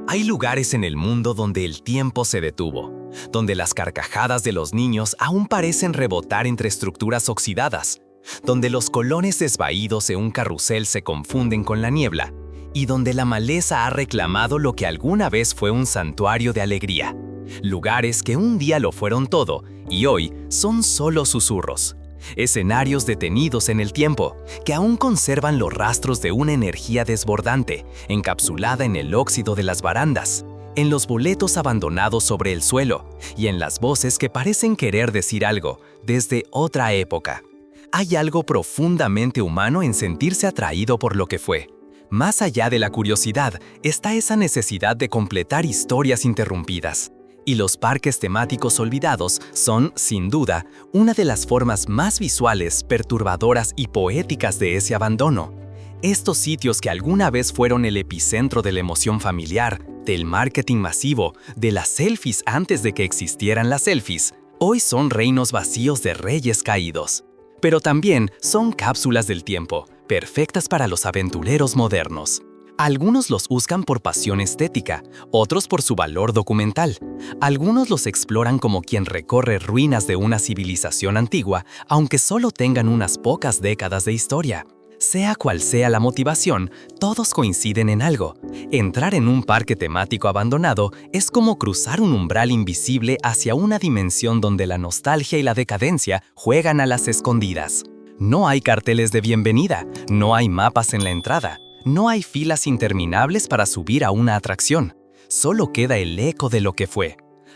Hay lugares en el mundo donde el tiempo se detuvo, donde las carcajadas de los niños aún parecen rebotar entre estructuras oxidadas, donde los colores desvaídos de un carrusel se confunden con la niebla, y donde la maleza ha reclamado lo que alguna vez fue un santuario de alegría. Lugares que un día lo fueron todo y hoy son solo susurros. Escenarios detenidos en el tiempo, que aún conservan los rastros de una energía desbordante, encapsulada en el óxido de las barandas, en los boletos abandonados sobre el suelo y en las voces que parecen querer decir algo desde otra época. Hay algo profundamente humano en sentirse atraído por lo que fue. Más allá de la curiosidad, está esa necesidad de completar historias interrumpidas. Y los parques temáticos olvidados son, sin duda, una de las formas más visuales, perturbadoras y poéticas de ese abandono. Estos sitios que alguna vez fueron el epicentro de la emoción familiar, del marketing masivo, de las selfies antes de que existieran las selfies, hoy son reinos vacíos de reyes caídos. Pero también son cápsulas del tiempo, perfectas para los aventureros modernos. Algunos los buscan por pasión estética, otros por su valor documental. Algunos los exploran como quien recorre ruinas de una civilización antigua, aunque solo tengan unas pocas décadas de historia. Sea cual sea la motivación, todos coinciden en algo. Entrar en un parque temático abandonado es como cruzar un umbral invisible hacia una dimensión donde la nostalgia y la decadencia juegan a las escondidas. No hay carteles de bienvenida, no hay mapas en la entrada. No hay filas interminables para subir a una atracción. Solo queda el eco de lo que fue.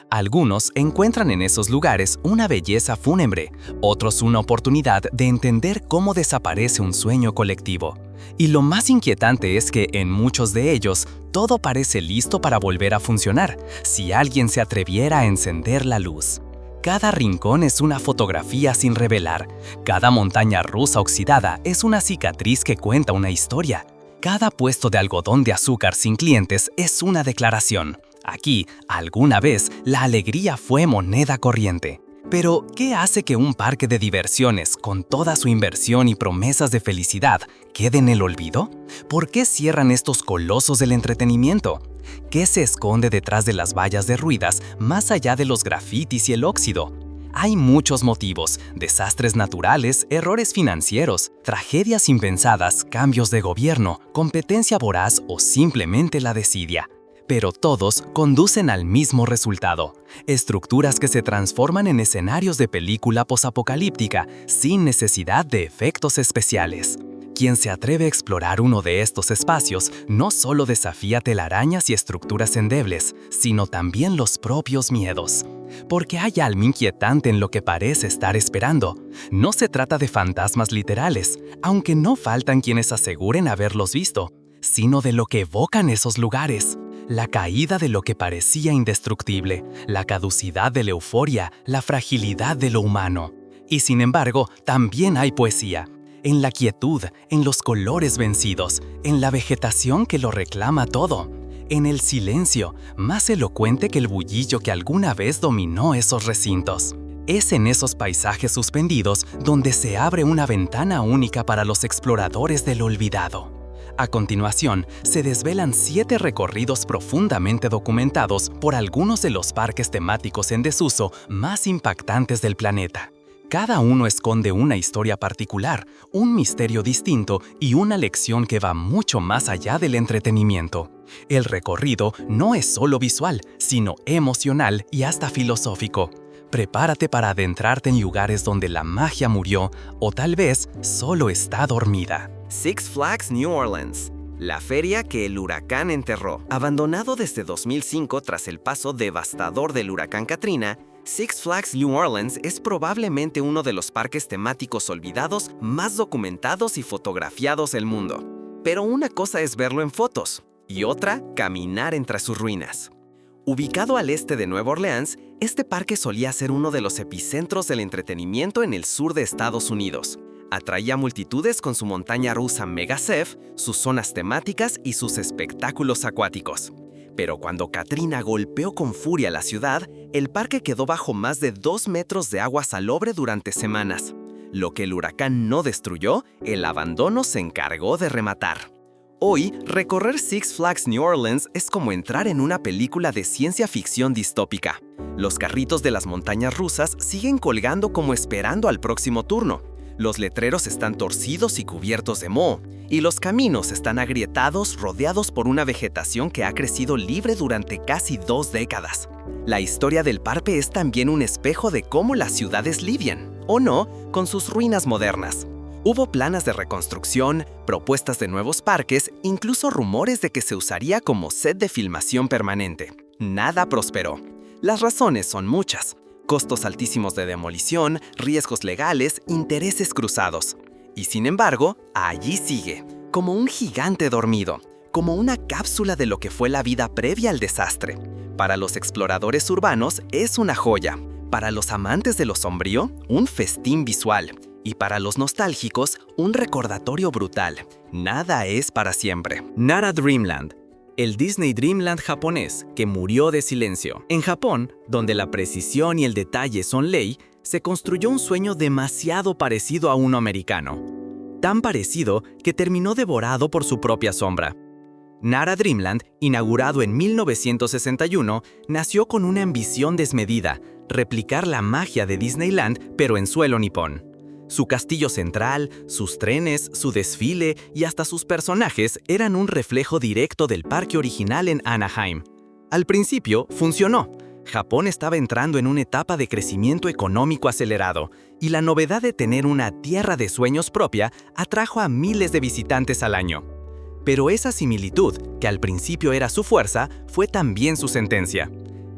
Algunos encuentran en esos lugares una belleza fúnebre, otros una oportunidad de entender cómo desaparece un sueño colectivo. Y lo más inquietante es que en muchos de ellos, todo parece listo para volver a funcionar, si alguien se atreviera a encender la luz. Cada rincón es una fotografía sin revelar. Cada montaña rusa oxidada es una cicatriz que cuenta una historia. Cada puesto de algodón de azúcar sin clientes es una declaración. Aquí, alguna vez, la alegría fue moneda corriente. Pero, ¿qué hace que un parque de diversiones, con toda su inversión y promesas de felicidad, quede en el olvido? ¿Por qué cierran estos colosos del entretenimiento? ¿Qué se esconde detrás de las vallas derruidas, más allá de los grafitis y el óxido? Hay muchos motivos: desastres naturales, errores financieros, tragedias impensadas, cambios de gobierno, competencia voraz o simplemente la desidia. Pero todos conducen al mismo resultado: estructuras que se transforman en escenarios de película posapocalíptica sin necesidad de efectos especiales. Quien se atreve a explorar uno de estos espacios no solo desafía telarañas y estructuras endebles, sino también los propios miedos. Porque hay algo inquietante en lo que parece estar esperando. No se trata de fantasmas literales, aunque no faltan quienes aseguren haberlos visto, sino de lo que evocan esos lugares. La caída de lo que parecía indestructible, la caducidad de la euforia, la fragilidad de lo humano. Y sin embargo, también hay poesía. En la quietud, en los colores vencidos, en la vegetación que lo reclama todo, en el silencio, más elocuente que el bullillo que alguna vez dominó esos recintos. Es en esos paisajes suspendidos donde se abre una ventana única para los exploradores del olvidado. A continuación, se desvelan 7 recorridos profundamente documentados por algunos de los parques temáticos en desuso más impactantes del planeta. Cada uno esconde una historia particular, un misterio distinto y una lección que va mucho más allá del entretenimiento. El recorrido no es solo visual, sino emocional y hasta filosófico. Prepárate para adentrarte en lugares donde la magia murió o tal vez solo está dormida. Six Flags New Orleans, la feria que el huracán enterró. Abandonado desde 2005 tras el paso devastador del huracán Katrina, Six Flags New Orleans es probablemente uno de los parques temáticos olvidados más documentados y fotografiados del mundo. Pero una cosa es verlo en fotos y otra, caminar entre sus ruinas. Ubicado al este de Nueva Orleans, este parque solía ser uno de los epicentros del entretenimiento en el sur de Estados Unidos. Atraía multitudes con su montaña rusa Megasef, sus zonas temáticas y sus espectáculos acuáticos. Pero cuando Katrina golpeó con furia la ciudad, el parque quedó bajo más de 2 metros de agua salobre durante semanas. Lo que el huracán no destruyó, el abandono se encargó de rematar. Hoy, recorrer Six Flags New Orleans es como entrar en una película de ciencia ficción distópica. Los carritos de las montañas rusas siguen colgando como esperando al próximo turno. Los letreros están torcidos y cubiertos de moho, y los caminos están agrietados, rodeados por una vegetación que ha crecido libre durante casi 2 décadas. La historia del parque es también un espejo de cómo las ciudades lidian, o no, con sus ruinas modernas. Hubo planes de reconstrucción, propuestas de nuevos parques, incluso rumores de que se usaría como set de filmación permanente. Nada prosperó. Las razones son muchas. Costos altísimos de demolición, riesgos legales, intereses cruzados. Y sin embargo, allí sigue, como un gigante dormido, como una cápsula de lo que fue la vida previa al desastre. Para los exploradores urbanos es una joya. Para los amantes de lo sombrío, un festín visual. Y para los nostálgicos, un recordatorio brutal. Nada es para siempre. Nara Dreamland, el Disney Dreamland japonés que murió de silencio. En Japón, donde la precisión y el detalle son ley, se construyó un sueño demasiado parecido a uno americano. Tan parecido que terminó devorado por su propia sombra. Nara Dreamland, inaugurado en 1961, nació con una ambición desmedida, replicar la magia de Disneyland pero en suelo nipón. Su castillo central, sus trenes, su desfile y hasta sus personajes eran un reflejo directo del parque original en Anaheim. Al principio, funcionó. Japón estaba entrando en una etapa de crecimiento económico acelerado, y la novedad de tener una tierra de sueños propia atrajo a miles de visitantes al año. Pero esa similitud, que al principio era su fuerza, fue también su sentencia.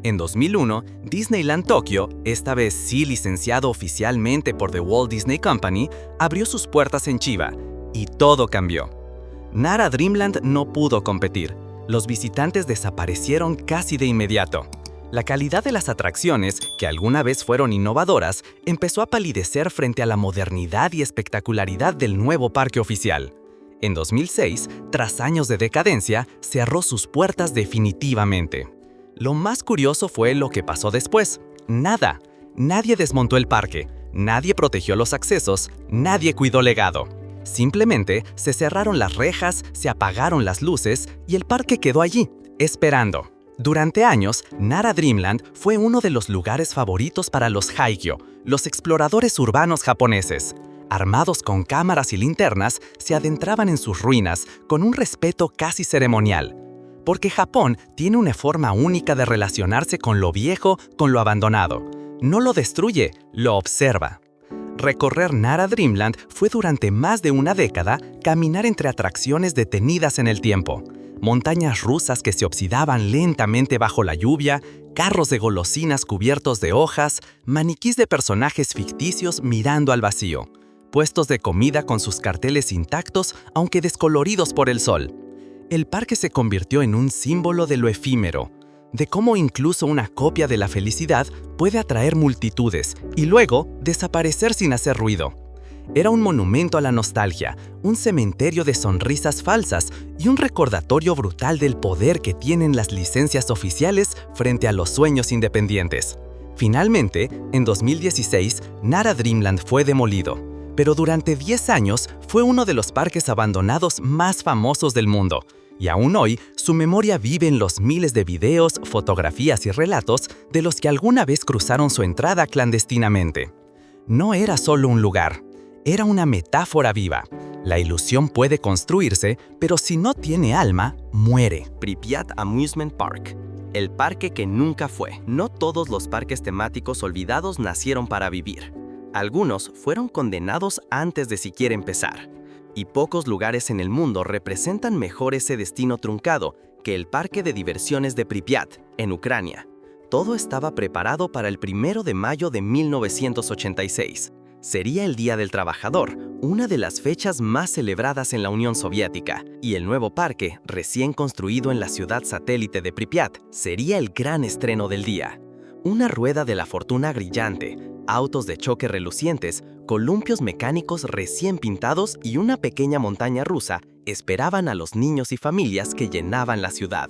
En 2001, Disneyland Tokyo, esta vez sí licenciado oficialmente por The Walt Disney Company, abrió sus puertas en Chiba, y todo cambió. Nara Dreamland no pudo competir. Los visitantes desaparecieron casi de inmediato. La calidad de las atracciones, que alguna vez fueron innovadoras, empezó a palidecer frente a la modernidad y espectacularidad del nuevo parque oficial. En 2006, tras años de decadencia, cerró sus puertas definitivamente. Lo más curioso fue lo que pasó después. Nada. Nadie desmontó el parque, nadie protegió los accesos, nadie cuidó legado. Simplemente se cerraron las rejas, se apagaron las luces y el parque quedó allí, esperando. Durante años, Nara Dreamland fue uno de los lugares favoritos para los Haikyo, los exploradores urbanos japoneses. Armados con cámaras y linternas, se adentraban en sus ruinas con un respeto casi ceremonial. Porque Japón tiene una forma única de relacionarse con lo viejo, con lo abandonado. No lo destruye, lo observa. Recorrer Nara Dreamland fue durante más de una década caminar entre atracciones detenidas en el tiempo. Montañas rusas que se oxidaban lentamente bajo la lluvia, carros de golosinas cubiertos de hojas, maniquís de personajes ficticios mirando al vacío, puestos de comida con sus carteles intactos aunque descoloridos por el sol. El parque se convirtió en un símbolo de lo efímero, de cómo incluso una copia de la felicidad puede atraer multitudes y luego desaparecer sin hacer ruido. Era un monumento a la nostalgia, un cementerio de sonrisas falsas y un recordatorio brutal del poder que tienen las licencias oficiales frente a los sueños independientes. Finalmente, en 2016, Nara Dreamland fue demolido, pero durante 10 años fue uno de los parques abandonados más famosos del mundo. Y aún hoy, su memoria vive en los miles de videos, fotografías y relatos de los que alguna vez cruzaron su entrada clandestinamente. No era solo un lugar, era una metáfora viva. La ilusión puede construirse, pero si no tiene alma, muere. Pripyat Amusement Park, el parque que nunca fue. No todos los parques temáticos olvidados nacieron para vivir. Algunos fueron condenados antes de siquiera empezar. Y pocos lugares en el mundo representan mejor ese destino truncado que el parque de diversiones de Pripyat, en Ucrania. Todo estaba preparado para el 1 de mayo de 1986. Sería el Día del Trabajador, una de las fechas más celebradas en la Unión Soviética, y el nuevo parque, recién construido en la ciudad satélite de Pripyat, sería el gran estreno del día. Una rueda de la fortuna brillante, autos de choque relucientes, columpios mecánicos recién pintados y una pequeña montaña rusa esperaban a los niños y familias que llenaban la ciudad.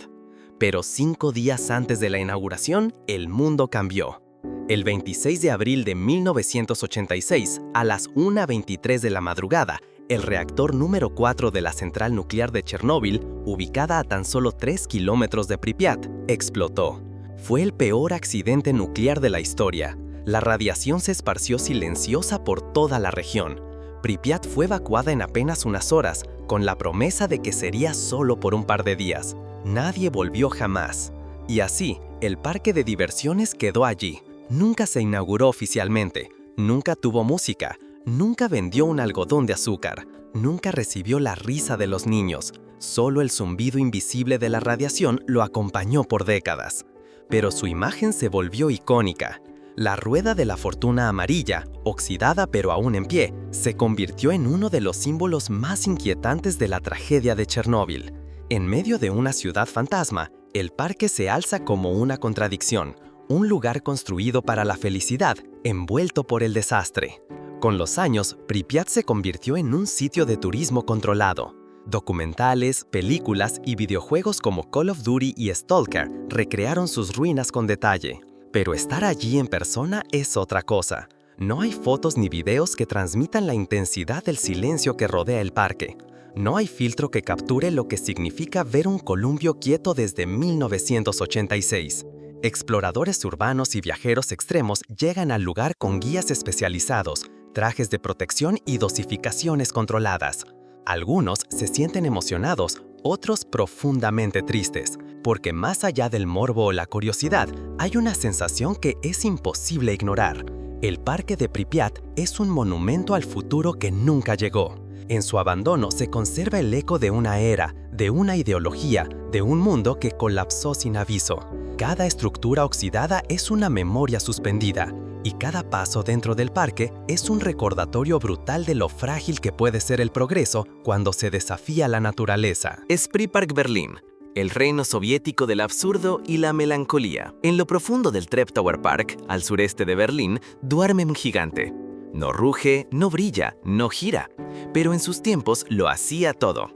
Pero 5 días antes de la inauguración, el mundo cambió. El 26 de abril de 1986, a las 1:23 de la madrugada, el reactor número 4 de la central nuclear de Chernóbil, ubicada a tan solo 3 kilómetros de Pripyat, explotó. Fue el peor accidente nuclear de la historia. La radiación se esparció silenciosa por toda la región. Pripyat fue evacuada en apenas unas horas, con la promesa de que sería solo por un par de días. Nadie volvió jamás. Y así, el parque de diversiones quedó allí. Nunca se inauguró oficialmente, nunca tuvo música, nunca vendió un algodón de azúcar, nunca recibió la risa de los niños. Solo el zumbido invisible de la radiación lo acompañó por décadas. Pero su imagen se volvió icónica. La rueda de la fortuna amarilla, oxidada pero aún en pie, se convirtió en uno de los símbolos más inquietantes de la tragedia de Chernóbil. En medio de una ciudad fantasma, el parque se alza como una contradicción, un lugar construido para la felicidad, envuelto por el desastre. Con los años, Pripyat se convirtió en un sitio de turismo controlado. Documentales, películas y videojuegos como Call of Duty y Stalker recrearon sus ruinas con detalle. Pero estar allí en persona es otra cosa. No hay fotos ni videos que transmitan la intensidad del silencio que rodea el parque. No hay filtro que capture lo que significa ver un columpio quieto desde 1986. Exploradores urbanos y viajeros extremos llegan al lugar con guías especializados, trajes de protección y dosificaciones controladas. Algunos se sienten emocionados, otros profundamente tristes, porque más allá del morbo o la curiosidad, hay una sensación que es imposible ignorar. El parque de Pripyat es un monumento al futuro que nunca llegó. En su abandono se conserva el eco de una era, de una ideología, de un mundo que colapsó sin aviso. Cada estructura oxidada es una memoria suspendida, y cada paso dentro del parque es un recordatorio brutal de lo frágil que puede ser el progreso cuando se desafía la naturaleza. Esprit Park Berlín, el reino soviético del absurdo y la melancolía. En lo profundo del Treptower Park, al sureste de Berlín, duerme un gigante. No ruge, no brilla, no gira, pero en sus tiempos lo hacía todo.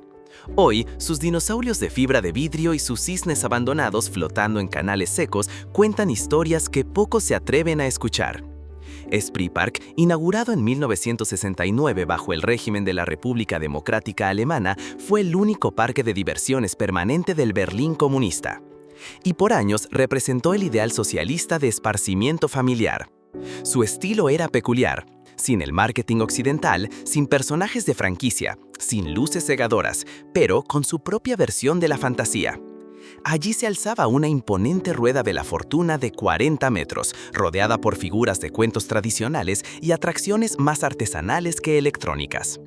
Hoy, sus dinosaurios de fibra de vidrio y sus cisnes abandonados flotando en canales secos cuentan historias que pocos se atreven a escuchar. Esprit Park, inaugurado en 1969 bajo el régimen de la República Democrática Alemana, fue el único parque de diversiones permanente del Berlín comunista. Y por años representó el ideal socialista de esparcimiento familiar. Su estilo era peculiar. Sin el marketing occidental, sin personajes de franquicia, sin luces cegadoras, pero con su propia versión de la fantasía. Allí se alzaba una imponente rueda de la fortuna de 40 metros, rodeada por figuras de cuentos tradicionales y atracciones más artesanales que electrónicas.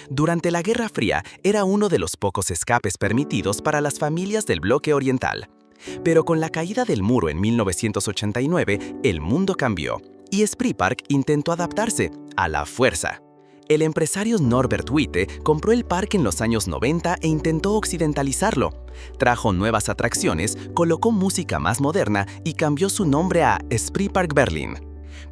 Durante la Guerra Fría era uno de los pocos escapes permitidos para las familias del bloque oriental. Pero con la caída del muro en 1989, el mundo cambió. Y Esprit Park intentó adaptarse, a la fuerza. El empresario Norbert Witte compró el parque en los años 90 e intentó occidentalizarlo. Trajo nuevas atracciones, colocó música más moderna y cambió su nombre a Esprit Park Berlin.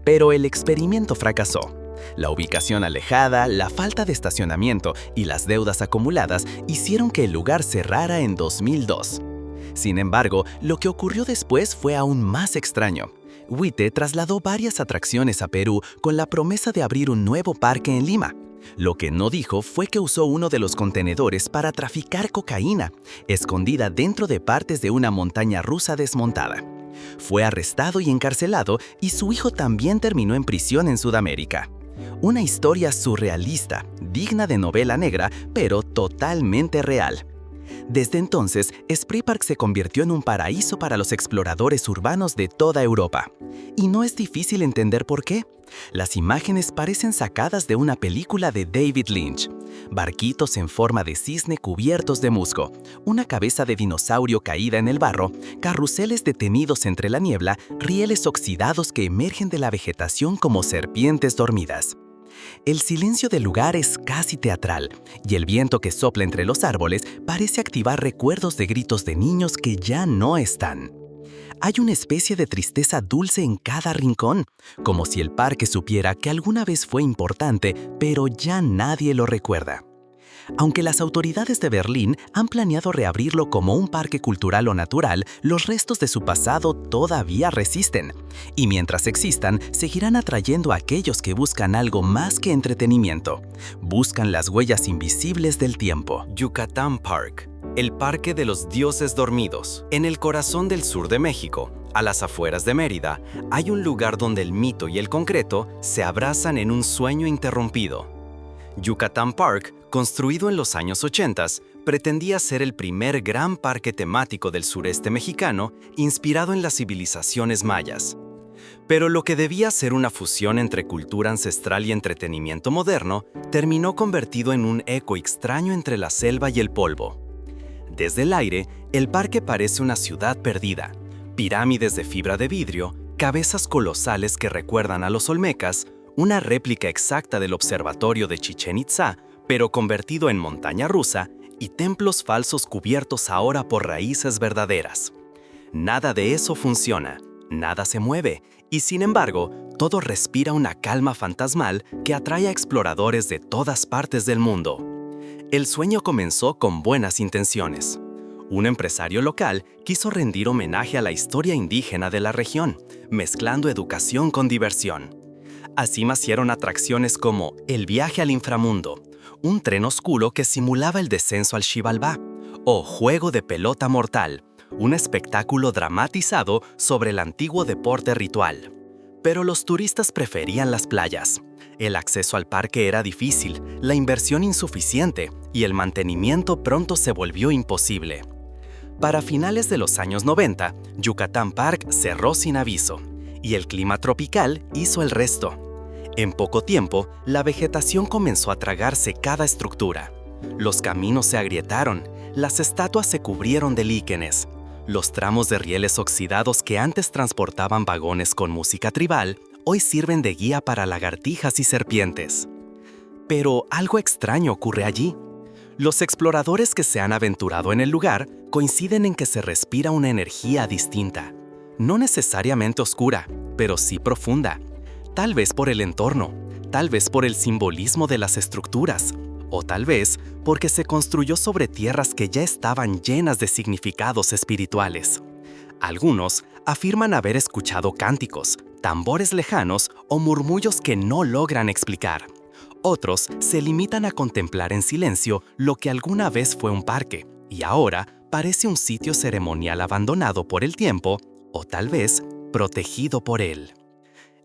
Pero el experimento fracasó. La ubicación alejada, la falta de estacionamiento y las deudas acumuladas hicieron que el lugar cerrara en 2002. Sin embargo, lo que ocurrió después fue aún más extraño. Witte trasladó varias atracciones a Perú con la promesa de abrir un nuevo parque en Lima. Lo que no dijo fue que usó uno de los contenedores para traficar cocaína, escondida dentro de partes de una montaña rusa desmontada. Fue arrestado y encarcelado, y su hijo también terminó en prisión en Sudamérica. Una historia surrealista, digna de novela negra, pero totalmente real. Desde entonces, Esprit Park se convirtió en un paraíso para los exploradores urbanos de toda Europa. Y no es difícil entender por qué. Las imágenes parecen sacadas de una película de David Lynch. Barquitos en forma de cisne cubiertos de musgo, una cabeza de dinosaurio caída en el barro, carruseles detenidos entre la niebla, rieles oxidados que emergen de la vegetación como serpientes dormidas. El silencio del lugar es casi teatral, y el viento que sopla entre los árboles parece activar recuerdos de gritos de niños que ya no están. Hay una especie de tristeza dulce en cada rincón, como si el parque supiera que alguna vez fue importante, pero ya nadie lo recuerda. Aunque las autoridades de Berlín han planeado reabrirlo como un parque cultural o natural, los restos de su pasado todavía resisten. Y mientras existan, seguirán atrayendo a aquellos que buscan algo más que entretenimiento. Buscan las huellas invisibles del tiempo. Yucatán Park, el Parque de los Dioses Dormidos. En el corazón del sur de México, a las afueras de Mérida, hay un lugar donde el mito y el concreto se abrazan en un sueño interrumpido. Yucatán Park, construido en los años 80, pretendía ser el primer gran parque temático del sureste mexicano inspirado en las civilizaciones mayas. Pero lo que debía ser una fusión entre cultura ancestral y entretenimiento moderno, terminó convertido en un eco extraño entre la selva y el polvo. Desde el aire, el parque parece una ciudad perdida. Pirámides de fibra de vidrio, cabezas colosales que recuerdan a los olmecas, una réplica exacta del observatorio de Chichén Itzá, pero convertido en montaña rusa, y templos falsos cubiertos ahora por raíces verdaderas. Nada de eso funciona, nada se mueve, y sin embargo, todo respira una calma fantasmal que atrae a exploradores de todas partes del mundo. El sueño comenzó con buenas intenciones. Un empresario local quiso rendir homenaje a la historia indígena de la región, mezclando educación con diversión. Así nacieron atracciones como el viaje al inframundo, un tren oscuro que simulaba el descenso al Xibalbá, o Juego de Pelota Mortal, un espectáculo dramatizado sobre el antiguo deporte ritual. Pero los turistas preferían las playas. El acceso al parque era difícil, la inversión insuficiente y el mantenimiento pronto se volvió imposible. Para finales de los años 90, Yucatán Park cerró sin aviso, y el clima tropical hizo el resto. En poco tiempo, la vegetación comenzó a tragarse cada estructura. Los caminos se agrietaron, las estatuas se cubrieron de líquenes. Los tramos de rieles oxidados que antes transportaban vagones con música tribal, hoy sirven de guía para lagartijas y serpientes. Pero algo extraño ocurre allí. Los exploradores que se han aventurado en el lugar coinciden en que se respira una energía distinta. No necesariamente oscura, pero sí profunda. Tal vez por el entorno, tal vez por el simbolismo de las estructuras, o tal vez porque se construyó sobre tierras que ya estaban llenas de significados espirituales. Algunos afirman haber escuchado cánticos, tambores lejanos o murmullos que no logran explicar. Otros se limitan a contemplar en silencio lo que alguna vez fue un parque y ahora parece un sitio ceremonial abandonado por el tiempo o tal vez protegido por él.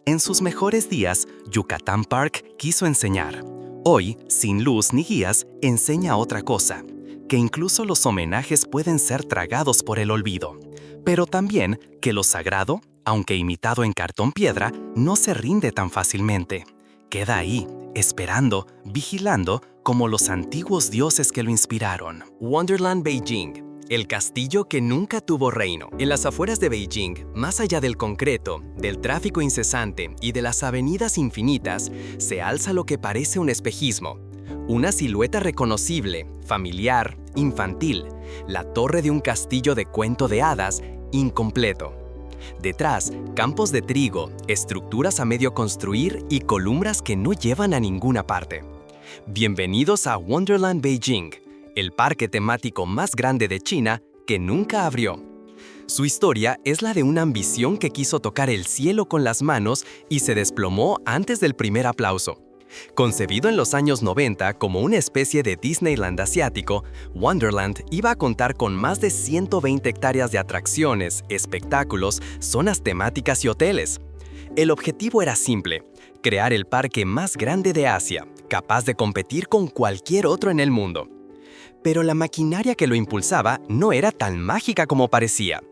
En sus mejores días, Yucatán Park quiso enseñar. Hoy, sin luz ni guías, enseña otra cosa, que incluso los homenajes pueden ser tragados por el olvido, pero también que lo sagrado, aunque imitado en cartón piedra, no se rinde tan fácilmente. Queda ahí, esperando, vigilando, como los antiguos dioses que lo inspiraron. Wonderland Beijing, el castillo que nunca tuvo reino. En las afueras de Beijing, más allá del concreto, del tráfico incesante y de las avenidas infinitas, se alza lo que parece un espejismo. Una silueta reconocible, familiar, infantil, la torre de un castillo de cuento de hadas, incompleto. Detrás, campos de trigo, estructuras a medio construir y columnas que no llevan a ninguna parte. Bienvenidos a Wonderland Beijing, el parque temático más grande de China que nunca abrió. Su historia es la de una ambición que quiso tocar el cielo con las manos y se desplomó antes del primer aplauso. Concebido en los años 90 como una especie de Disneyland asiático, Wonderland iba a contar con más de 120 hectáreas de atracciones, espectáculos, zonas temáticas y hoteles. El objetivo era simple: crear el parque más grande de Asia, capaz de competir con cualquier otro en el mundo. Pero la maquinaria que lo impulsaba no era tan mágica como parecía.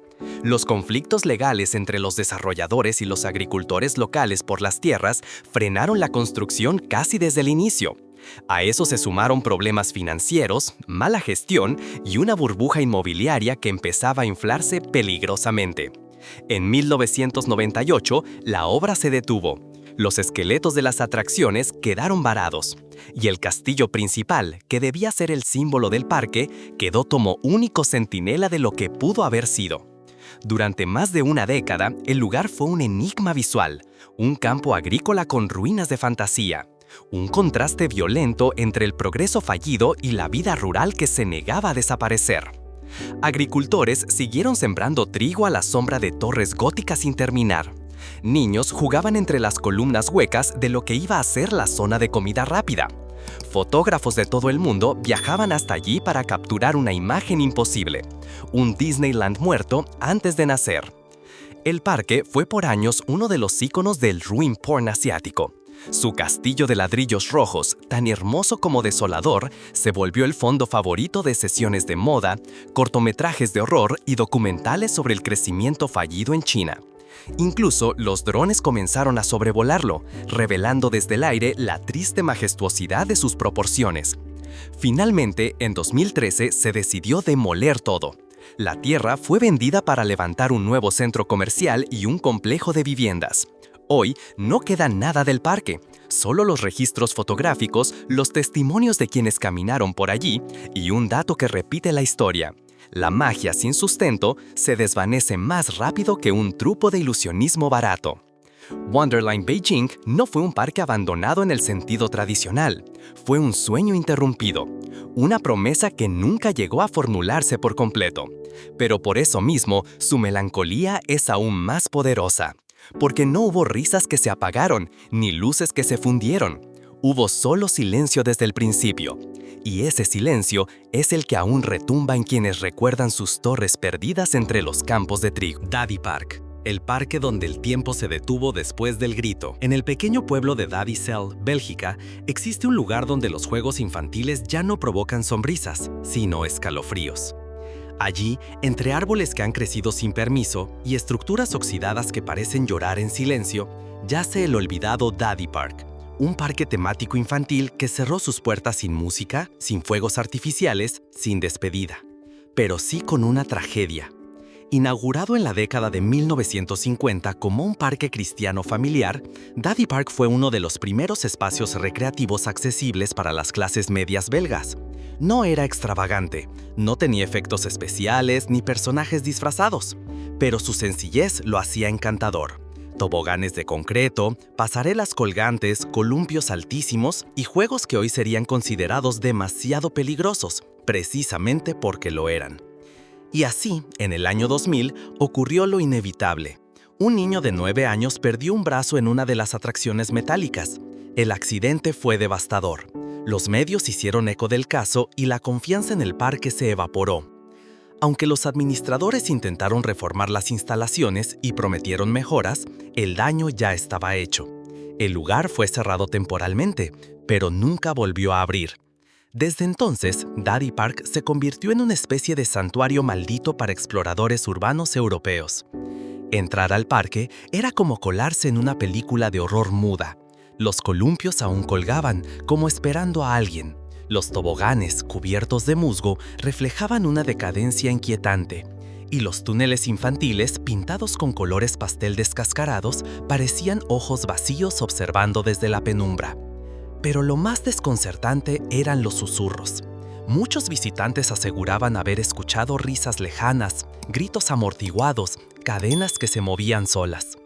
Los conflictos legales entre los desarrolladores y los agricultores locales por las tierras frenaron la construcción casi desde el inicio. A eso se sumaron problemas financieros, mala gestión y una burbuja inmobiliaria que empezaba a inflarse peligrosamente. En 1998, la obra se detuvo. Los esqueletos de las atracciones quedaron varados, y el castillo principal, que debía ser el símbolo del parque, quedó como único centinela de lo que pudo haber sido. Durante más de una década, el lugar fue un enigma visual, un campo agrícola con ruinas de fantasía, un contraste violento entre el progreso fallido y la vida rural que se negaba a desaparecer. Agricultores siguieron sembrando trigo a la sombra de torres góticas sin terminar. Niños jugaban entre las columnas huecas de lo que iba a ser la zona de comida rápida. Fotógrafos de todo el mundo viajaban hasta allí para capturar una imagen imposible, un Disneyland muerto antes de nacer. El parque fue por años uno de los íconos del ruin porn asiático. Su castillo de ladrillos rojos, tan hermoso como desolador, se volvió el fondo favorito de sesiones de moda, cortometrajes de horror y documentales sobre el crecimiento fallido en China. Incluso los drones comenzaron a sobrevolarlo, revelando desde el aire la triste majestuosidad de sus proporciones. Finalmente, en 2013 se decidió demoler todo. La tierra fue vendida para levantar un nuevo centro comercial y un complejo de viviendas. Hoy no queda nada del parque, solo los registros fotográficos, los testimonios de quienes caminaron por allí y un dato que repite la historia. La magia sin sustento se desvanece más rápido que un truco de ilusionismo barato. Wonderland Beijing no fue un parque abandonado en el sentido tradicional, fue un sueño interrumpido, una promesa que nunca llegó a formularse por completo. Pero por eso mismo, su melancolía es aún más poderosa, porque no hubo risas que se apagaron, ni luces que se fundieron. Hubo solo silencio desde el principio, y ese silencio es el que aún retumba en quienes recuerdan sus torres perdidas entre los campos de trigo. Daddy Park, el parque donde el tiempo se detuvo después del grito. En el pequeño pueblo de Daddycel, Bélgica, existe un lugar donde los juegos infantiles ya no provocan sonrisas, sino escalofríos. Allí, entre árboles que han crecido sin permiso y estructuras oxidadas que parecen llorar en silencio, yace el olvidado Daddy Park, un parque temático infantil que cerró sus puertas sin música, sin fuegos artificiales, sin despedida, pero sí con una tragedia. Inaugurado en la década de 1950 como un parque cristiano familiar, Daddy Park fue uno de los primeros espacios recreativos accesibles para las clases medias belgas. No era extravagante, no tenía efectos especiales ni personajes disfrazados, pero su sencillez lo hacía encantador. Toboganes de concreto, pasarelas colgantes, columpios altísimos y juegos que hoy serían considerados demasiado peligrosos, precisamente porque lo eran. Y así, en el año 2000, ocurrió lo inevitable. Un niño de 9 años perdió un brazo en una de las atracciones metálicas. El accidente fue devastador. Los medios hicieron eco del caso y la confianza en el parque se evaporó. Aunque los administradores intentaron reformar las instalaciones y prometieron mejoras, el daño ya estaba hecho. El lugar fue cerrado temporalmente, pero nunca volvió a abrir. Desde entonces, Daddy Park se convirtió en una especie de santuario maldito para exploradores urbanos europeos. Entrar al parque era como colarse en una película de horror muda. Los columpios aún colgaban, como esperando a alguien. Los toboganes, cubiertos de musgo, reflejaban una decadencia inquietante. Y los túneles infantiles, pintados con colores pastel descascarados, parecían ojos vacíos observando desde la penumbra. Pero lo más desconcertante eran los susurros. Muchos visitantes aseguraban haber escuchado risas lejanas, gritos amortiguados, cadenas que se movían solas.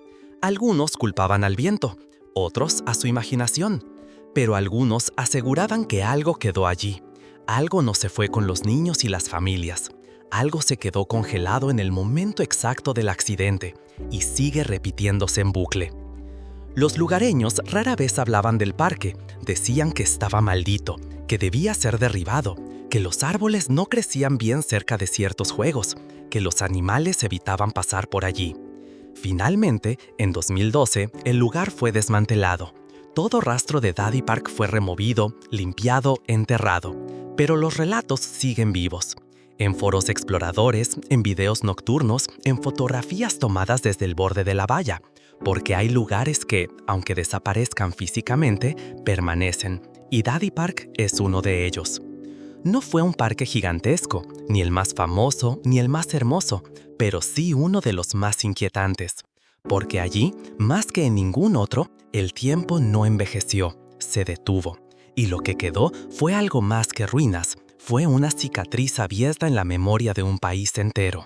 Algunos culpaban al viento, otros a su imaginación, pero algunos aseguraban que algo quedó allí. Algo no se fue con los niños y las familias. Algo se quedó congelado en el momento exacto del accidente y sigue repitiéndose en bucle. Los lugareños rara vez hablaban del parque, decían que estaba maldito, que debía ser derribado, que los árboles no crecían bien cerca de ciertos juegos, que los animales evitaban pasar por allí. Finalmente, en 2012, el lugar fue desmantelado. Todo rastro de Daddy Park fue removido, limpiado, enterrado, pero los relatos siguen vivos. En foros exploradores, en videos nocturnos, en fotografías tomadas desde el borde de la valla, porque hay lugares que, aunque desaparezcan físicamente, permanecen, y Daddy Park es uno de ellos. No fue un parque gigantesco, ni el más famoso, ni el más hermoso, pero sí uno de los más inquietantes, porque allí, más que en ningún otro, el tiempo no envejeció, se detuvo, y lo que quedó fue algo más que ruinas, fue una cicatriz abierta en la memoria de un país entero.